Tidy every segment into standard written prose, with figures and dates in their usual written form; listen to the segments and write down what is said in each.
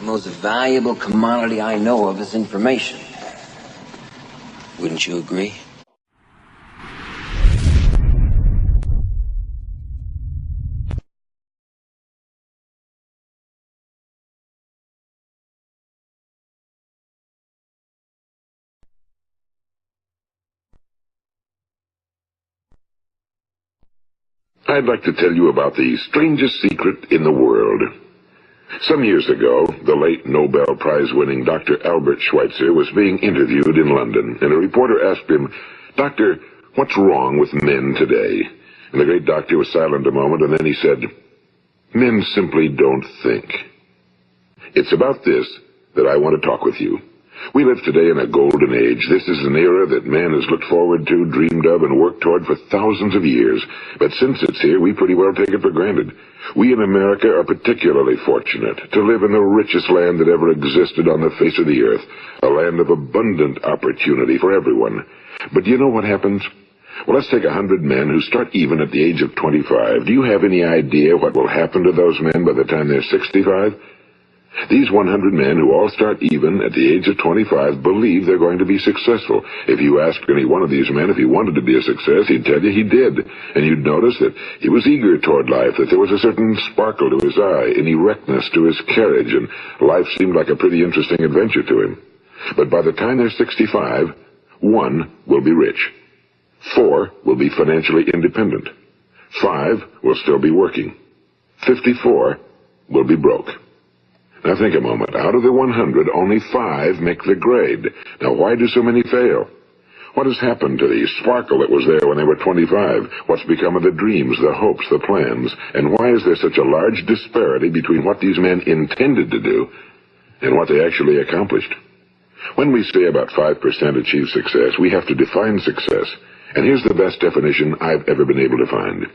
most valuable commodity I know of is information. Wouldn't you agree? I'd like to tell you about the strangest secret in the world. Some years ago, the late Nobel Prize-winning Dr. Albert Schweitzer was being interviewed in London, and a reporter asked him, "Doctor, what's wrong with men today?" And the great doctor was silent a moment, and then he said, "Men simply don't think." It's about this that I want to talk with you. We live today in a golden age. This is an era that man has looked forward to, dreamed of, and worked toward for thousands of years. But since it's here, we pretty well take it for granted. We in America are particularly fortunate to live in the richest land that ever existed on the face of the earth, a land of abundant opportunity for everyone. But do you know what happens? Well, let's take 100 men who start even at the age of 25. Do you have any idea what will happen to those men by the time they're 65? These 100 men who all start even at the age of 25 believe they're going to be successful. If you ask any one of these men if he wanted to be a success, he'd tell you he did. And you'd notice that he was eager toward life, that there was a certain sparkle to his eye, an erectness to his carriage, and life seemed like a pretty interesting adventure to him. But by the time they're 65, 1 will be rich. 4 will be financially independent. 5 will still be working. 54 will be broke. Now think a moment. Out of the 100, only 5 make the grade. Now why do so many fail? What has happened to the sparkle that was there when they were 25? What's become of the dreams, the hopes, the plans? And why is there such a large disparity between what these men intended to do and what they actually accomplished? When we say about 5% achieve success, we have to define success. And here's the best definition I've ever been able to find.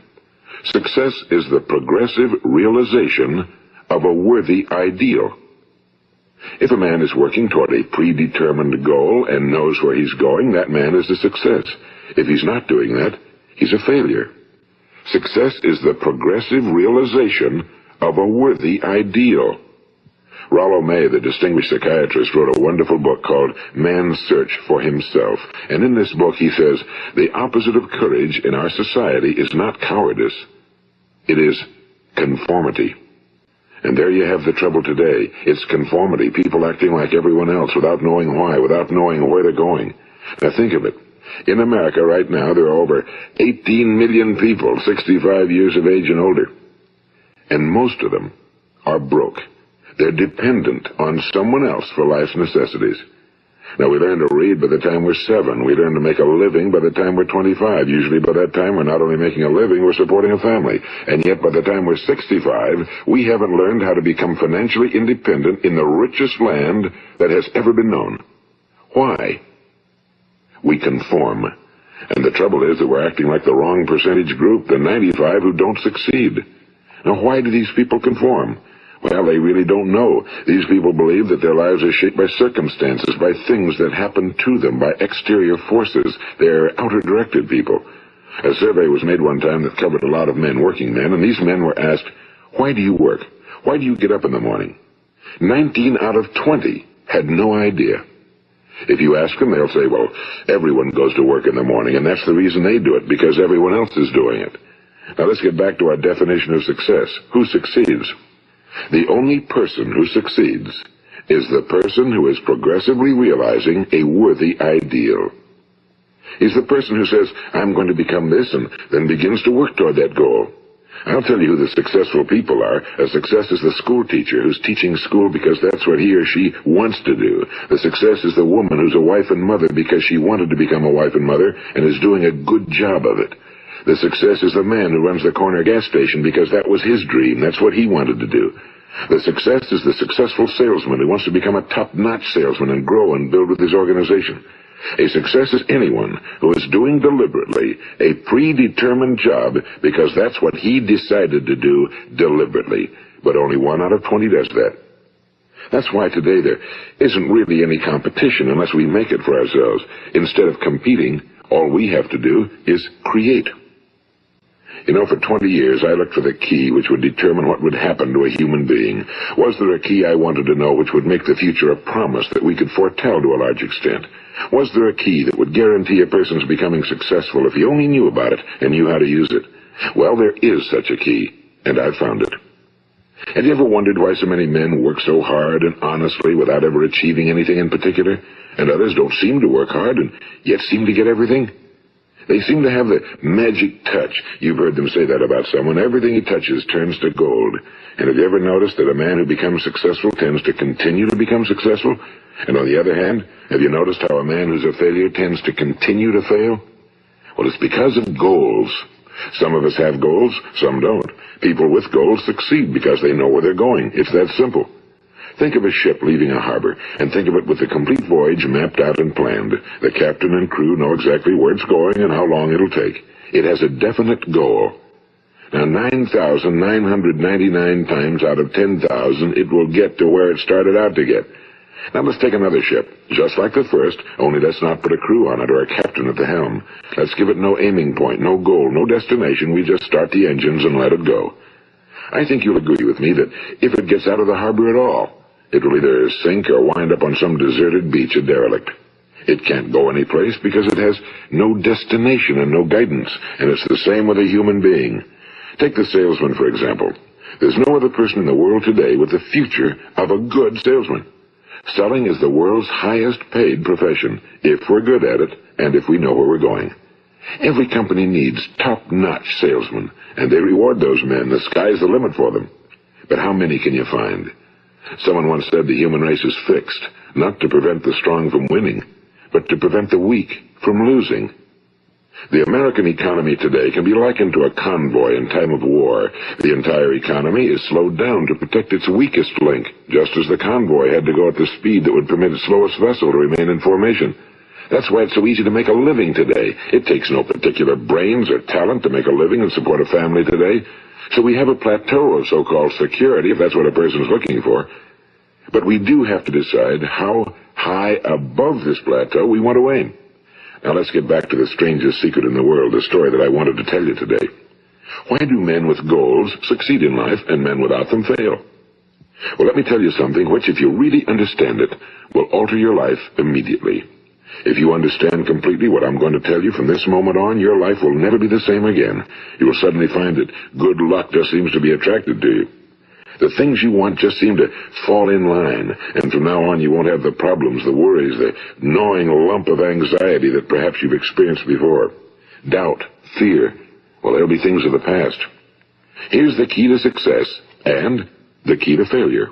Success is the progressive realization of a worthy ideal. If a man is working toward a predetermined goal and knows where he's going, that man is a success. If he's not doing that, he's a failure. Success is the progressive realization of a worthy ideal. Rollo May, the distinguished psychiatrist, wrote a wonderful book called Man's Search for Himself. And in this book he says, the opposite of courage in our society is not cowardice. It is conformity. And there you have the trouble today. It's conformity, people acting like everyone else without knowing why, without knowing where they're going. Now think of it. In America right now, there are over 18 million people 65 years of age and older. And most of them are broke. They're dependent on someone else for life's necessities. Now, we learn to read by the time we're 7. We learn to make a living by the time we're 25. Usually by that time, we're not only making a living, we're supporting a family. And yet, by the time we're 65, we haven't learned how to become financially independent in the richest land that has ever been known. Why? We conform. And the trouble is that we're acting like the wrong percentage group, the 95 who don't succeed. Now, why do these people conform? Well, they really don't know. These people believe that their lives are shaped by circumstances, by things that happen to them, by exterior forces. They're outer-directed people. A survey was made one time that covered a lot of men, working men, and these men were asked, "Why do you work? Why do you get up in the morning?" 19 out of 20 had no idea. If you ask them, they'll say, well, everyone goes to work in the morning, and that's the reason they do it, because everyone else is doing it. Now let's get back to our definition of success. Who succeeds? The only person who succeeds is the person who is progressively realizing a worthy ideal. He's the person who says, I'm going to become this, and then begins to work toward that goal. I'll tell you who the successful people are. A success is the school teacher who's teaching school because that's what he or she wants to do. The success is the woman who's a wife and mother because she wanted to become a wife and mother and is doing a good job of it. The success is the man who runs the corner gas station because that was his dream. That's what he wanted to do. The success is the successful salesman who wants to become a top-notch salesman and grow and build with his organization. A success is anyone who is doing deliberately a predetermined job because that's what he decided to do deliberately. But only 1 out of 20 does that. That's why today there isn't really any competition unless we make it for ourselves. Instead of competing, all we have to do is create. You know, for 20 years I looked for the key which would determine what would happen to a human being. Was there a key I wanted to know which would make the future a promise that we could foretell to a large extent? Was there a key that would guarantee a person's becoming successful if he only knew about it and knew how to use it? Well, there is such a key, and I've found it. Have you ever wondered why so many men work so hard and honestly without ever achieving anything in particular, and others don't seem to work hard and yet seem to get everything? They seem to have the magic touch. You've heard them say that about someone. Everything he touches turns to gold. And have you ever noticed that a man who becomes successful tends to continue to become successful? And on the other hand, have you noticed how a man who's a failure tends to continue to fail? Well, it's because of goals. Some of us have goals, some don't. People with goals succeed because they know where they're going. It's that simple. Think of a ship leaving a harbor, and think of it with the complete voyage mapped out and planned. The captain and crew know exactly where it's going and how long it'll take. It has a definite goal. Now, 9,999 times out of 10,000, it will get to where it started out to get. Now, let's take another ship, just like the first, only let's not put a crew on it or a captain at the helm. Let's give it no aiming point, no goal, no destination. We just start the engines and let it go. I think you'll agree with me that if it gets out of the harbor at all, it will either sink or wind up on some deserted beach, a derelict. It can't go anyplace because it has no destination and no guidance, and it's the same with a human being. Take the salesman, for example. There's no other person in the world today with the future of a good salesman. Selling is the world's highest paid profession, if we're good at it and if we know where we're going. Every company needs top-notch salesmen, and they reward those men. The sky's the limit for them. But how many can you find? Someone once said the human race is fixed, not to prevent the strong from winning, but to prevent the weak from losing. The American economy today can be likened to a convoy in time of war. The entire economy is slowed down to protect its weakest link, just as the convoy had to go at the speed that would permit its slowest vessel to remain in formation. That's why it's so easy to make a living today. It takes no particular brains or talent to make a living and support a family today. So we have a plateau of so-called security, if that's what a person's looking for. But we do have to decide how high above this plateau we want to aim. Now let's get back to the strangest secret in the world, the story that I wanted to tell you today. Why do men with goals succeed in life and men without them fail? Well, let me tell you something which, if you really understand it, will alter your life immediately. If you understand completely what I'm going to tell you from this moment on, your life will never be the same again. You will suddenly find that good luck just seems to be attracted to you. The things you want just seem to fall in line, and from now on you won't have the problems, the worries, the gnawing lump of anxiety that perhaps you've experienced before. Doubt, fear, well, they'll be things of the past. Here's the key to success and the key to failure.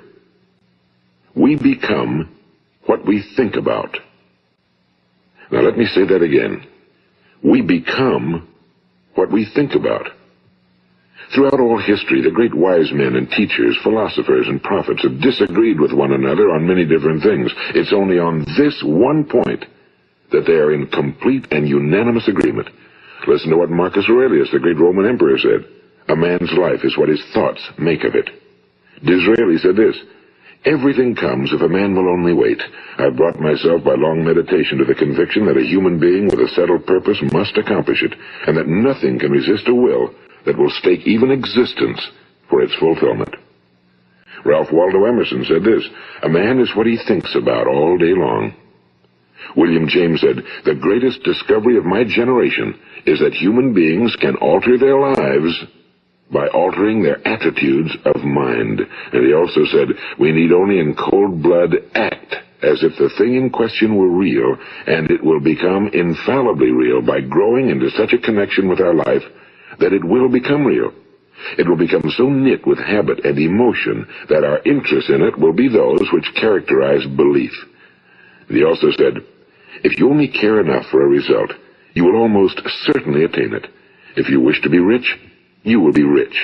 We become what we think about. Now let me say that again. We become what we think about. Throughout all history, the great wise men and teachers, philosophers and prophets have disagreed with one another on many different things. It's only on this one point that they are in complete and unanimous agreement. Listen to what Marcus Aurelius, the great Roman emperor, said. A man's life is what his thoughts make of it. Disraeli said this. Everything comes if a man will only wait. I've brought myself by long meditation to the conviction that a human being with a settled purpose must accomplish it, and that nothing can resist a will that will stake even existence for its fulfillment. Ralph Waldo Emerson said this, a man is what he thinks about all day long. William James said, the greatest discovery of my generation is that human beings can alter their lives by altering their attitudes of mind. And he also said, we need only in cold blood act as if the thing in question were real, and it will become infallibly real by growing into such a connection with our life that it will become real. It will become so knit with habit and emotion that our interest in it will be those which characterize belief. And he also said, if you only care enough for a result, you will almost certainly attain it. If you wish to be rich, you will be rich.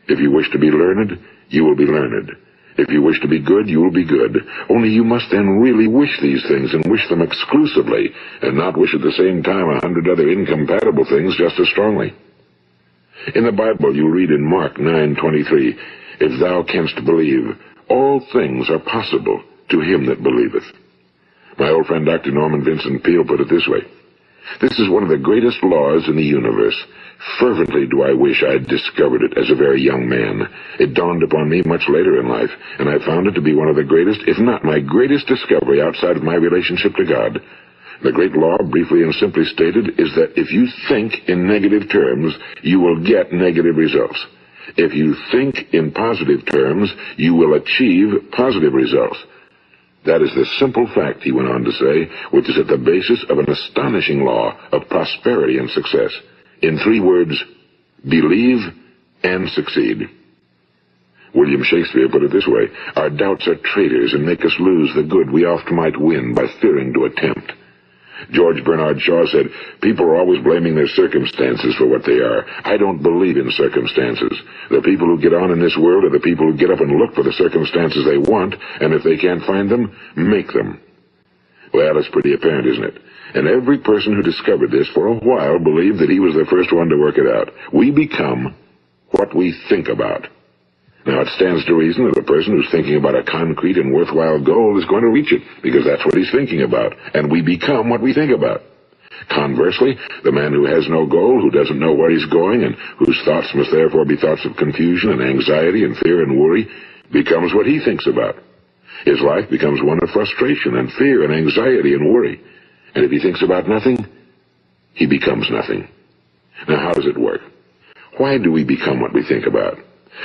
If you wish to be learned, you will be learned. If you wish to be good, you will be good. Only you must then really wish these things and wish them exclusively, and not wish at the same time 100 other incompatible things just as strongly. In the Bible, you read in Mark 9:23, if thou canst believe, all things are possible to him that believeth. My old friend Dr. Norman Vincent Peale put it this way. This is one of the greatest laws in the universe. Fervently do I wish I had discovered it as a very young man. It dawned upon me much later in life, and I found it to be one of the greatest, if not my greatest discovery outside of my relationship to God. The great law, briefly and simply stated, is that if you think in negative terms, you will get negative results. If you think in positive terms, you will achieve positive results. That is the simple fact, he went on to say, which is at the basis of an astonishing law of prosperity and success. In 3 words, believe and succeed. William Shakespeare put it this way: our doubts are traitors and make us lose the good we oft might win by fearing to attempt. George Bernard Shaw said, people are always blaming their circumstances for what they are. I don't believe in circumstances. The people who get on in this world are the people who get up and look for the circumstances they want, and if they can't find them, make them. Well, it's pretty apparent, isn't it? And every person who discovered this for a while believed that he was the first one to work it out. We become what we think about. Now, it stands to reason that a person who's thinking about a concrete and worthwhile goal is going to reach it, because that's what he's thinking about, and we become what we think about. Conversely, the man who has no goal, who doesn't know where he's going, and whose thoughts must therefore be thoughts of confusion and anxiety and fear and worry, becomes what he thinks about. His life becomes one of frustration and fear and anxiety and worry. And if he thinks about nothing, he becomes nothing. Now, how does it work? Why do we become what we think about?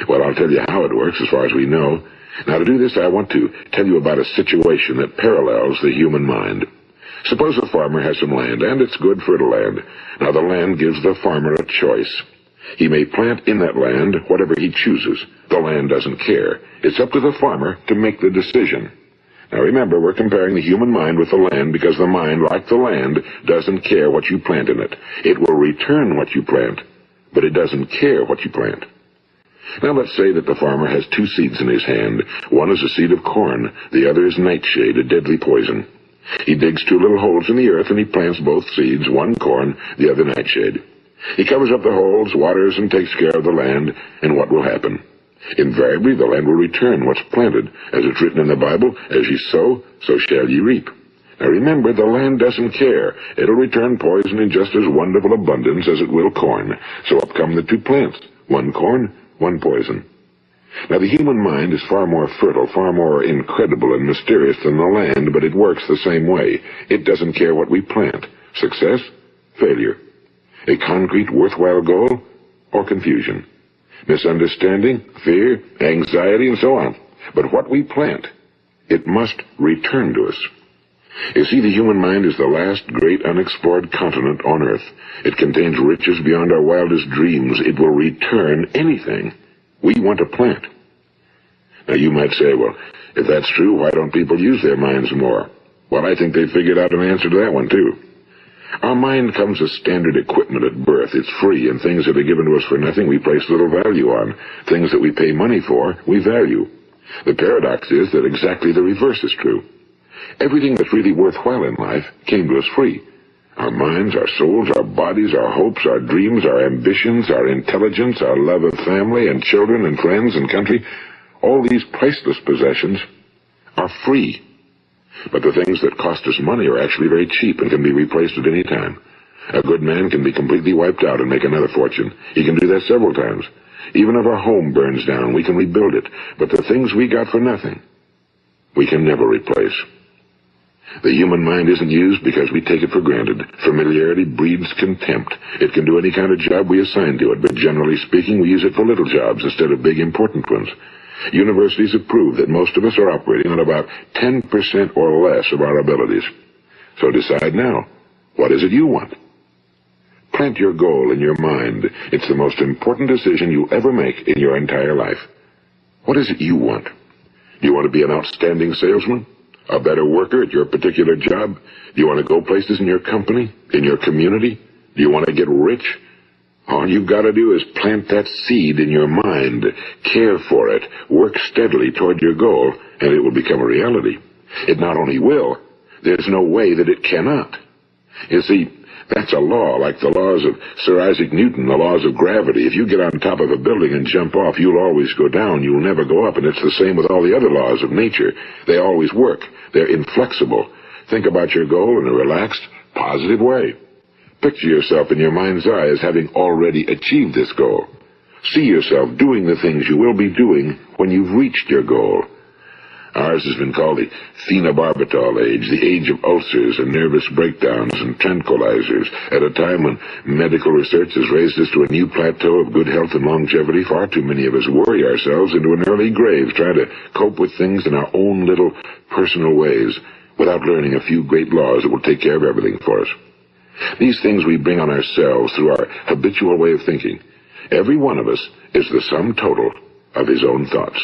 Well, I'll tell you how it works as far as we know. Now, to do this, I want to tell you about a situation that parallels the human mind. Suppose a farmer has some land, and it's good fertile land. Now, the land gives the farmer a choice. He may plant in that land whatever he chooses. The land doesn't care. It's up to the farmer to make the decision. Now, remember, we're comparing the human mind with the land because the mind, like the land, doesn't care what you plant in it. It will return what you plant, but it doesn't care what you plant. Now, let's say that the farmer has 2 seeds in his hand. One is a seed of corn. The other is nightshade, a deadly poison. He digs 2 little holes in the earth, and he plants both seeds, one corn, the other nightshade. He covers up the holes, waters, and takes care of the land, and what will happen? Invariably, the land will return what's planted. As it's written in the Bible, as ye sow, so shall ye reap. Now remember, the land doesn't care. It'll return poison in just as wonderful abundance as it will corn. So up come the 2 plants, one corn, one poison. Now, the human mind is far more fertile, far more incredible and mysterious than the land, but it works the same way. It doesn't care what we plant. Success, failure. A concrete, worthwhile goal, or confusion. Misunderstanding, fear, anxiety, and so on. But what we plant, it must return to us. You see, the human mind is the last great unexplored continent on Earth. It contains riches beyond our wildest dreams. It will return anything we want to plant. Now, you might say, well, if that's true, why don't people use their minds more? Well, I think they figured out an answer to that one, too. Our mind comes as standard equipment at birth. It's free, and things that are given to us for nothing we place little value on. Things that we pay money for, we value. The paradox is that exactly the reverse is true. Everything that's really worthwhile in life came to us free. Our minds, our souls, our bodies, our hopes, our dreams, our ambitions, our intelligence, our love of family and children and friends and country, all these priceless possessions are free. But the things that cost us money are actually very cheap and can be replaced at any time. A good man can be completely wiped out and make another fortune. He can do that several times. Even if our home burns down, we can rebuild it. But the things we got for nothing, we can never replace. The human mind isn't used because we take it for granted. Familiarity breeds contempt. It can do any kind of job we assign to it, but generally speaking, we use it for little jobs instead of big, important ones. Universities have proved that most of us are operating on about 10% or less of our abilities. So decide now, what is it you want? Plant your goal in your mind. It's the most important decision you'll ever make in your entire life. What is it you want? Do you want to be an outstanding salesman? A better worker at your particular job? Do you want to go places in your company, in your community? Do you want to get rich? All you've got to do is plant that seed in your mind, care for it, work steadily toward your goal, and it will become a reality. It not only will, there's no way that it cannot. You see, that's a law, like the laws of Sir Isaac Newton, the laws of gravity. If you get on top of a building and jump off, you'll always go down. You'll never go up. And it's the same with all the other laws of nature. They always work. They're inflexible. Think about your goal in a relaxed, positive way. Picture yourself in your mind's eye as having already achieved this goal. See yourself doing the things you will be doing when you've reached your goal. Ours has been called the phenobarbital age, the age of ulcers and nervous breakdowns and tranquilizers. At a time when medical research has raised us to a new plateau of good health and longevity, far too many of us worry ourselves into an early grave trying to cope with things in our own little personal ways without learning a few great laws that will take care of everything for us. These things we bring on ourselves through our habitual way of thinking. Every one of us is the sum total of his own thoughts.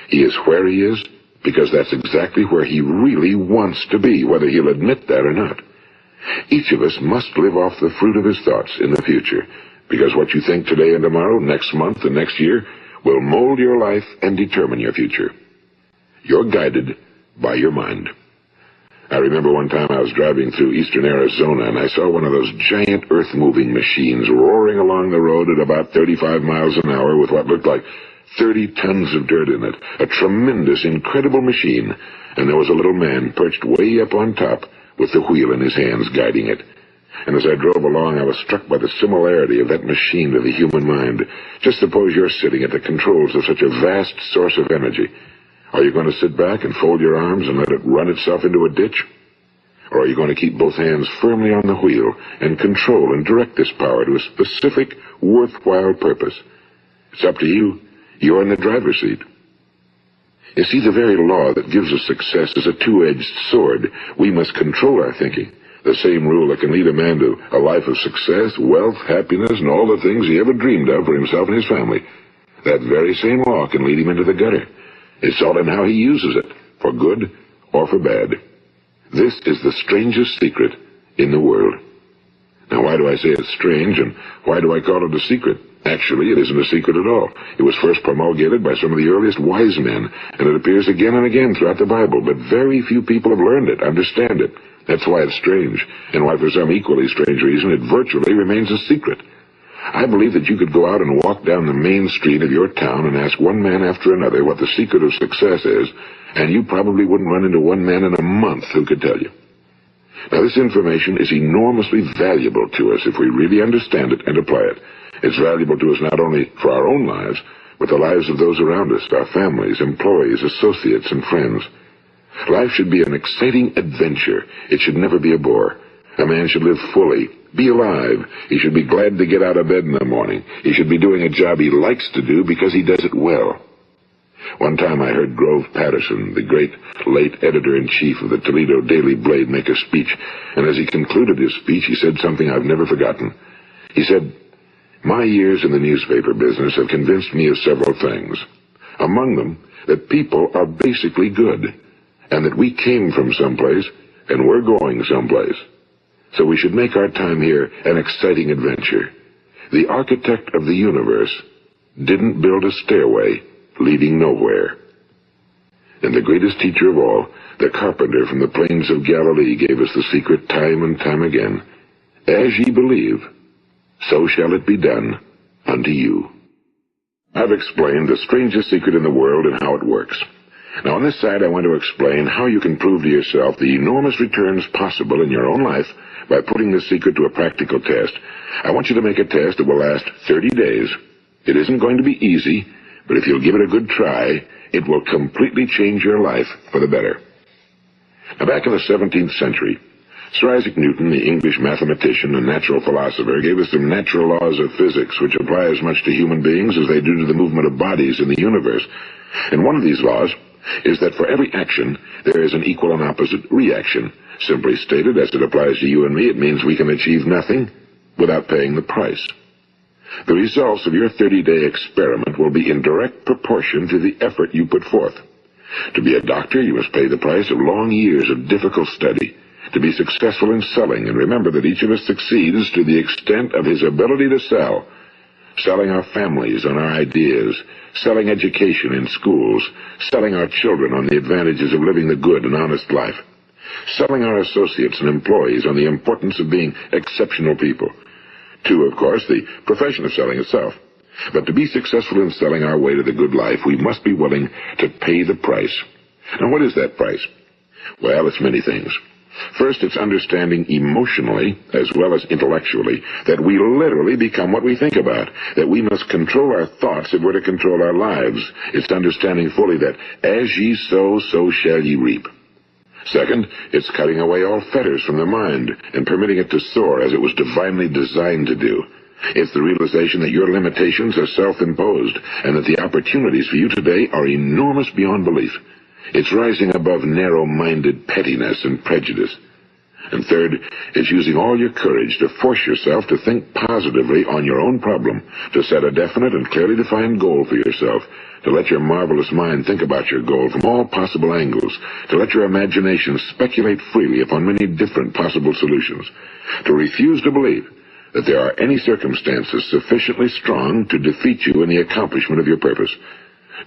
He is where he is because that's exactly where he really wants to be, whether he'll admit that or not. Each of us must live off the fruit of his thoughts in the future, because what you think today and tomorrow, next month and next year, will mold your life and determine your future. You're guided by your mind. I remember one time I was driving through eastern Arizona, and I saw one of those giant earth-moving machines roaring along the road at about 35 miles an hour with what looked like 30 tons of dirt in it. A tremendous, incredible machine, and there was a little man perched way up on top with the wheel in his hands guiding it. And as I drove along, I was struck by the similarity of that machine to the human mind. Just suppose you're sitting at the controls of such a vast source of energy. Are you going to sit back and fold your arms and let it run itself into a ditch? Or are you going to keep both hands firmly on the wheel and control and direct this power to a specific, worthwhile purpose? It's up to you. You're in the driver's seat. You see, the very law that gives us success is a two-edged sword. We must control our thinking. The same rule that can lead a man to a life of success, wealth, happiness, and all the things he ever dreamed of for himself and his family. That very same law can lead him into the gutter. It's all in how he uses it, for good or for bad. This is the strangest secret in the world. Now, why do I say it's strange, and why do I call it a secret? Actually, it isn't a secret at all. It was first promulgated by some of the earliest wise men, and it appears again and again throughout the Bible, but very few people have learned it, understand it. That's why it's strange, and why for some equally strange reason it virtually remains a secret. I believe that you could go out and walk down the main street of your town and ask one man after another what the secret of success is, and you probably wouldn't run into one man in a month who could tell you. Now, this information is enormously valuable to us if we really understand it and apply it. It's valuable to us not only for our own lives, but the lives of those around us, our families, employees, associates, and friends. Life should be an exciting adventure. It should never be a bore. A man should live fully, be alive. He should be glad to get out of bed in the morning. He should be doing a job he likes to do because he does it well. One time I heard Grove Patterson, the great late editor-in-chief of the Toledo Daily Blade, make a speech, and as he concluded his speech, he said something I've never forgotten. He said, "My years in the newspaper business have convinced me of several things. Among them, that people are basically good, and that we came from someplace, and we're going someplace. So we should make our time here an exciting adventure. The architect of the universe didn't build a stairway leading nowhere." And the greatest teacher of all, the carpenter from the plains of Galilee, gave us the secret time and time again. As ye believe, so shall it be done unto you. I've explained the strangest secret in the world and how it works. Now, on this side, I want to explain how you can prove to yourself the enormous returns possible in your own life by putting this secret to a practical test. I want you to make a test that will last 30 days. It isn't going to be easy, but if you'll give it a good try, it will completely change your life for the better. Now, back in the 17th century, Sir Isaac Newton, the English mathematician and natural philosopher, gave us some natural laws of physics which apply as much to human beings as they do to the movement of bodies in the universe. And one of these laws is that for every action, there is an equal and opposite reaction. Simply stated, as it applies to you and me, it means we can achieve nothing without paying the price. The results of your 30-day experiment will be in direct proportion to the effort you put forth. To be a doctor, you must pay the price of long years of difficult study. To be successful in selling, and remember that each of us succeeds to the extent of his ability to sell. Selling our families on our ideas, selling education in schools, selling our children on the advantages of living the good and honest life, selling our associates and employees on the importance of being exceptional people. To, of course, the profession of selling itself. But to be successful in selling our way to the good life, we must be willing to pay the price. Now, what is that price? Well, it's many things. First, it's understanding emotionally, as well as intellectually, that we literally become what we think about, that we must control our thoughts if we're to control our lives. It's understanding fully that as ye sow, so shall ye reap. Second, it's cutting away all fetters from the mind and permitting it to soar as it was divinely designed to do. It's the realization that your limitations are self-imposed and that the opportunities for you today are enormous beyond belief. It's rising above narrow-minded pettiness and prejudice. And third, it's using all your courage to force yourself to think positively on your own problem, to set a definite and clearly defined goal for yourself, to let your marvelous mind think about your goal from all possible angles, to let your imagination speculate freely upon many different possible solutions, to refuse to believe that there are any circumstances sufficiently strong to defeat you in the accomplishment of your purpose,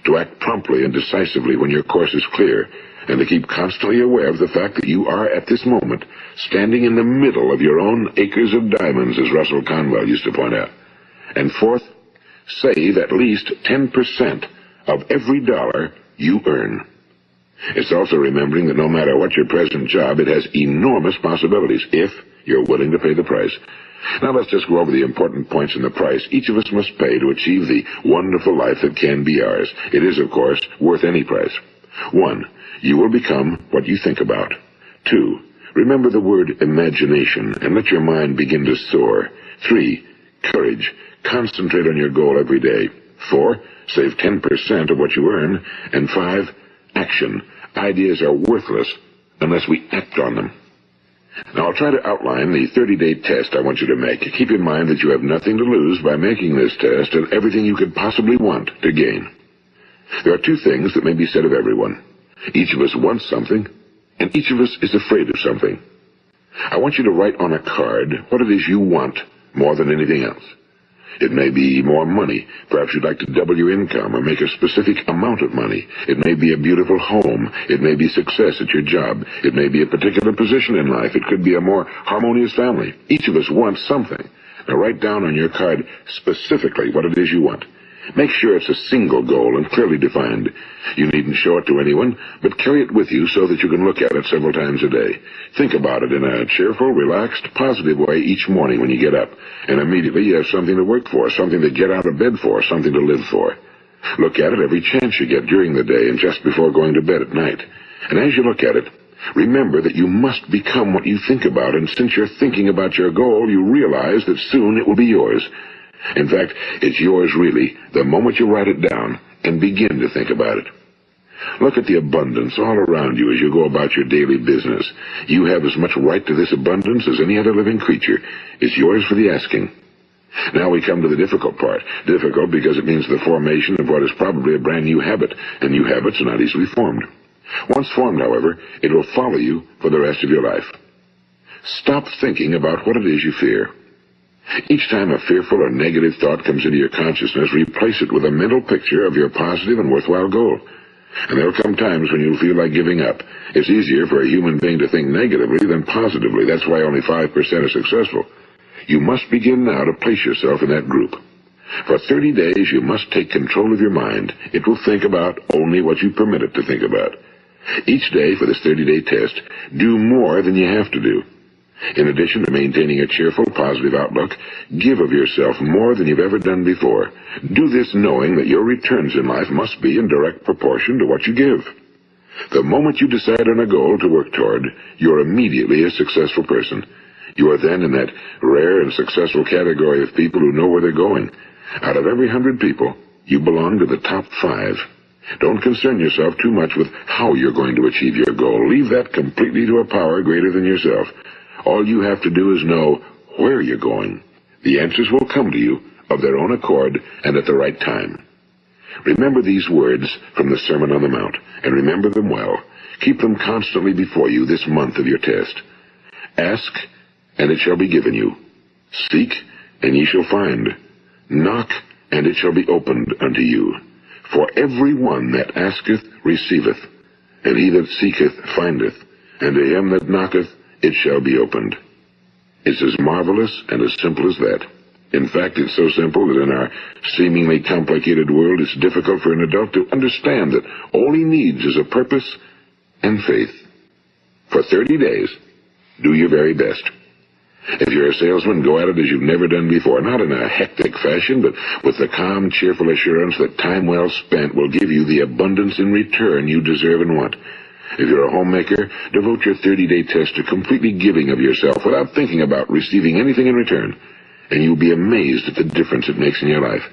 to act promptly and decisively when your course is clear, and to keep constantly aware of the fact that you are, at this moment, standing in the middle of your own acres of diamonds, as Russell Conwell used to point out. And fourth, save at least 10% of every dollar you earn. It's also remembering that no matter what your present job, it has enormous possibilities, if you're willing to pay the price. Now let's just go over the important points in the price each of us must pay to achieve the wonderful life that can be ours. It is, of course, worth any price. 1. You will become what you think about. 2. Remember the word imagination and let your mind begin to soar. 3. Courage. Concentrate on your goal every day. 4. Save 10% of what you earn. And 5. Action. Ideas are worthless unless we act on them. Now, I'll try to outline the 30-day test I want you to make. Keep in mind that you have nothing to lose by making this test and everything you could possibly want to gain. There are two things that may be said of everyone. Each of us wants something, and each of us is afraid of something. I want you to write on a card what it is you want more than anything else. It may be more money. Perhaps you'd like to double your income or make a specific amount of money. It may be a beautiful home. It may be success at your job. It may be a particular position in life. It could be a more harmonious family. Each of us wants something. Now write down on your card specifically what it is you want. Make sure it's a single goal and clearly defined. You needn't show it to anyone, but carry it with you so that you can look at it several times a day. Think about it in a cheerful, relaxed, positive way each morning when you get up, and immediately you have something to work for, something to get out of bed for, something to live for. Look at it every chance you get during the day and just before going to bed at night. And as you look at it, remember that you must become what you think about, and since you're thinking about your goal, you realize that soon it will be yours. In fact, it's yours really the moment you write it down and begin to think about it. Look at the abundance all around you as you go about your daily business. You have as much right to this abundance as any other living creature. It's yours for the asking. Now we come to the difficult part. Difficult because it means the formation of what is probably a brand new habit, and new habits are not easily formed. Once formed, however, it will follow you for the rest of your life. Stop thinking about what it is you fear. Each time a fearful or negative thought comes into your consciousness, replace it with a mental picture of your positive and worthwhile goal. And there will come times when you'll feel like giving up. It's easier for a human being to think negatively than positively. That's why only 5% are successful. You must begin now to place yourself in that group. For 30 days, you must take control of your mind. It will think about only what you permit it to think about. Each day for this 30-day test, do more than you have to do. In addition to maintaining a cheerful, positive outlook, give of yourself more than you've ever done before. Do this knowing that your returns in life must be in direct proportion to what you give. The moment you decide on a goal to work toward, you're immediately a successful person. You are then in that rare and successful category of people who know where they're going. Out of every 100 people, you belong to the top 5. Don't concern yourself too much with how you're going to achieve your goal. Leave that completely to a power greater than yourself. All you have to do is know where you're going. The answers will come to you of their own accord and at the right time. Remember these words from the Sermon on the Mount, and remember them well. Keep them constantly before you this month of your test. Ask, and it shall be given you. Seek, and ye shall find. Knock, and it shall be opened unto you. For every one that asketh receiveth, and he that seeketh findeth, and to him that knocketh it shall be opened. It's as marvelous and as simple as that. In fact, it's so simple that in our seemingly complicated world, it's difficult for an adult to understand that all he needs is a purpose and faith. For 30 days, Do your very best. If you're a salesman, go at it as you've never done before, not in a hectic fashion, but with the calm, cheerful assurance that time well spent will give you the abundance in return you deserve and want. If you're a homemaker, devote your 30-day test to completely giving of yourself without thinking about receiving anything in return, and you'll be amazed at the difference it makes in your life.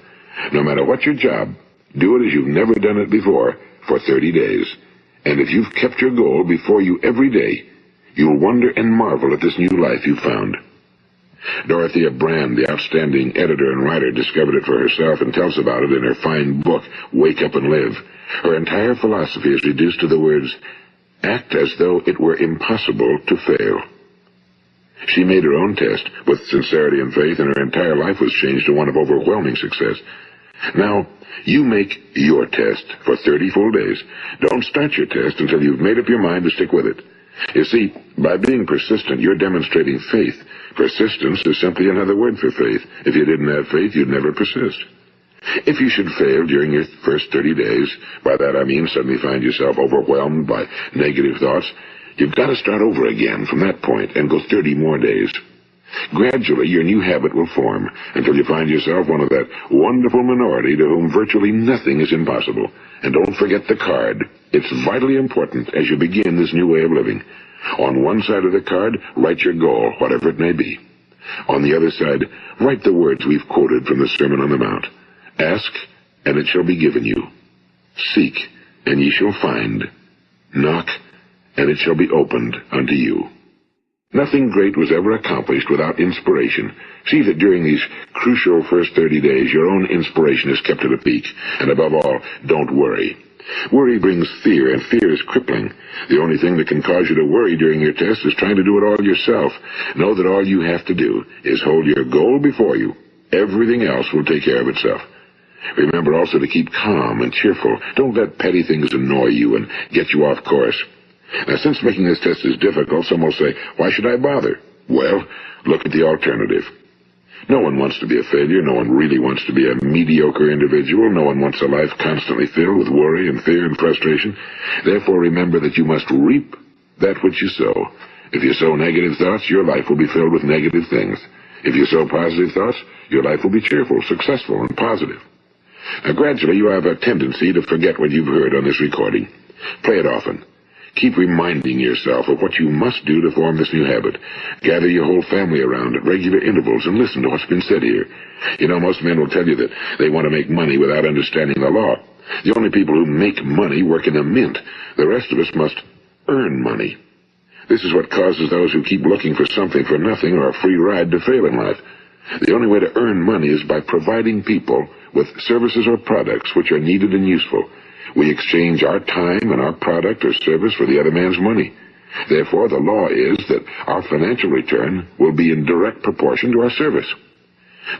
No matter what your job, do it as you've never done it before for 30 days. And if you've kept your goal before you every day, you'll wonder and marvel at this new life you've found. Dorothea Brand, the outstanding editor and writer, discovered it for herself and tells about it in her fine book, Wake Up and Live. Her entire philosophy is reduced to the words, act as though it were impossible to fail. She made her own test with sincerity and faith, and her entire life was changed to one of overwhelming success. Now, you make your test for 30 full days. Don't start your test until you've made up your mind to stick with it. You see, by being persistent, you're demonstrating faith. Persistence is simply another word for faith. If you didn't have faith, you'd never persist. If you should fail during your first 30 days, by that I mean suddenly find yourself overwhelmed by negative thoughts, you've got to start over again from that point and go 30 more days. Gradually, your new habit will form until you find yourself one of that wonderful minority to whom virtually nothing is impossible. And don't forget the card. It's vitally important as you begin this new way of living. On one side of the card, write your goal, whatever it may be. On the other side, write the words we've quoted from the Sermon on the Mount. Ask, and it shall be given you. Seek, and ye shall find. Knock, and it shall be opened unto you. Nothing great was ever accomplished without inspiration. See that during these crucial first 30 days, your own inspiration is kept at a peak. And above all, don't worry. Worry brings fear, and fear is crippling. The only thing that can cause you to worry during your test is trying to do it all yourself. Know that all you have to do is hold your goal before you. Everything else will take care of itself. Remember also to keep calm and cheerful. Don't let petty things annoy you and get you off course. Now, since making this test is difficult, some will say, why should I bother? Well, look at the alternative. No one wants to be a failure. No one really wants to be a mediocre individual. No one wants a life constantly filled with worry and fear and frustration. Therefore, remember that you must reap that which you sow. If you sow negative thoughts, your life will be filled with negative things. If you sow positive thoughts, your life will be cheerful, successful, and positive. Now, gradually, you have a tendency to forget what you've heard on this recording. Play it often. Keep reminding yourself of what you must do to form this new habit. Gather your whole family around at regular intervals and listen to what's been said here. You know, most men will tell you that they want to make money without understanding the law. The only people who make money work in a mint. The rest of us must earn money. This is what causes those who keep looking for something for nothing or a free ride to fail in life. The only way to earn money is by providing people with services or products which are needed and useful. We exchange our time and our product or service for the other man's money. Therefore, the law is that our financial return will be in direct proportion to our service.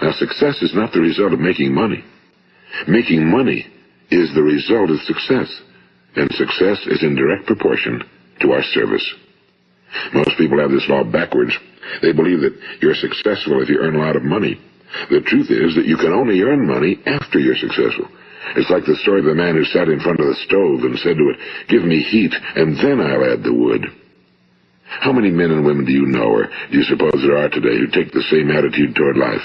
Now, success is not the result of making money. Making money is the result of success, and success is in direct proportion to our service. Most people have this law backwards. They believe that you're successful if you earn a lot of money. The truth is that you can only earn money after you're successful. It's like the story of the man who sat in front of the stove and said to it, give me heat, and then I'll add the wood. How many men and women do you know, or do you suppose there are today, who take the same attitude toward life?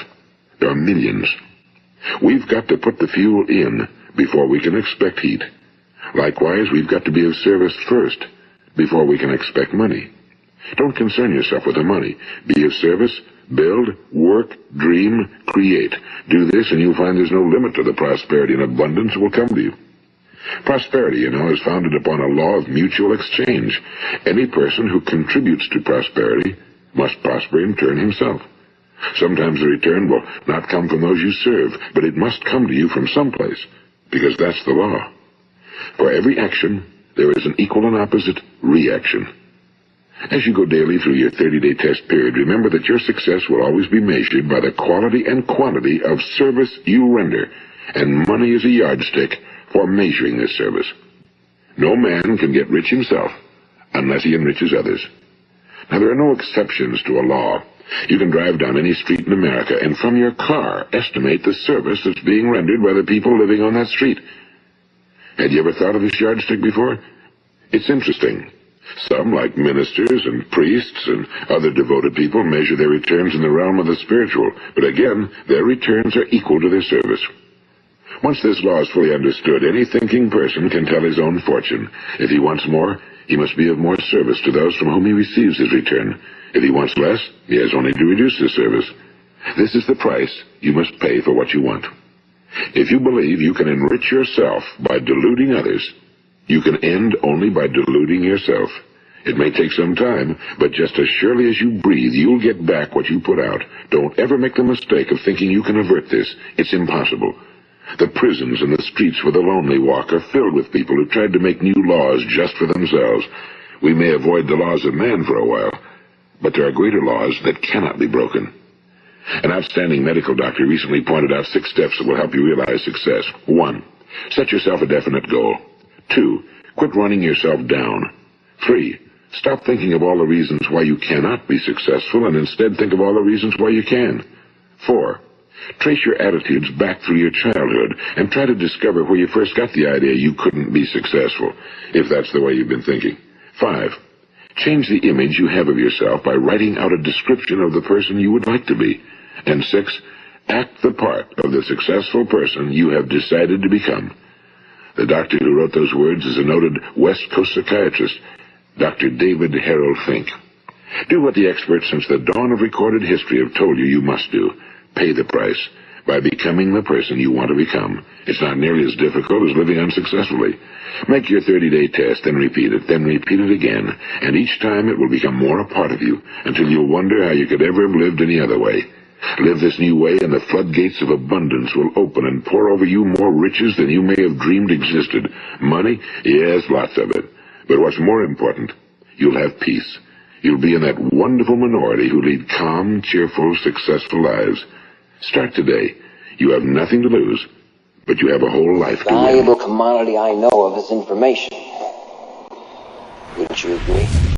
There are millions. We've got to put the fuel in before we can expect heat. Likewise, we've got to be of service first before we can expect money. Don't concern yourself with the money. Be of service, build, work, dream, create. Do this, and you'll find there's no limit to the prosperity and abundance that will come to you. Prosperity, you know, is founded upon a law of mutual exchange. Any person who contributes to prosperity must prosper in turn himself. Sometimes the return will not come from those you serve, but it must come to you from someplace, because that's the law. For every action, there is an equal and opposite reaction. As you go daily through your 30-day test period, remember that your success will always be measured by the quality and quantity of service you render, and money is a yardstick for measuring this service. No man can get rich himself unless he enriches others. Now, there are no exceptions to a law. You can drive down any street in America and from your car estimate the service that's being rendered by the people living on that street. Had you ever thought of this yardstick before? It's interesting. Some, like ministers and priests and other devoted people, measure their returns in the realm of the spiritual, but again, their returns are equal to their service. Once this law is fully understood, any thinking person can tell his own fortune. If he wants more, he must be of more service to those from whom he receives his return. If he wants less, he has only to reduce his service. This is the price you must pay for what you want. If you believe you can enrich yourself by deluding others, you can end only by deluding yourself. It may take some time, but just as surely as you breathe, you'll get back what you put out. Don't ever make the mistake of thinking you can avert this. It's impossible. The prisons and the streets where the lonely walk are filled with people who tried to make new laws just for themselves. We may avoid the laws of man for a while, but there are greater laws that cannot be broken. An outstanding medical doctor recently pointed out 6 steps that will help you realize success. 1. Set yourself a definite goal. 2. Quit running yourself down. 3. Stop thinking of all the reasons why you cannot be successful and instead think of all the reasons why you can. 4. Trace your attitudes back through your childhood and try to discover where you first got the idea you couldn't be successful, if that's the way you've been thinking. 5. Change the image you have of yourself by writing out a description of the person you would like to be. And 6. Act the part of the successful person you have decided to become. The doctor who wrote those words is a noted West Coast psychiatrist, Dr. David Harold Fink. Do what the experts since the dawn of recorded history have told you must do. Pay the price by becoming the person you want to become. It's not nearly as difficult as living unsuccessfully. Make your 30-day test, then repeat it again, and each time it will become more a part of you until you'll wonder how you could ever have lived any other way. Live this new way, and the floodgates of abundance will open and pour over you more riches than you may have dreamed existed. Money? Yes, lots of it. But what's more important, you'll have peace. You'll be in that wonderful minority who lead calm, cheerful, successful lives. Start today. You have nothing to lose, but you have a whole life to win. Valuable commodity I know of is information. Wouldn't you agree?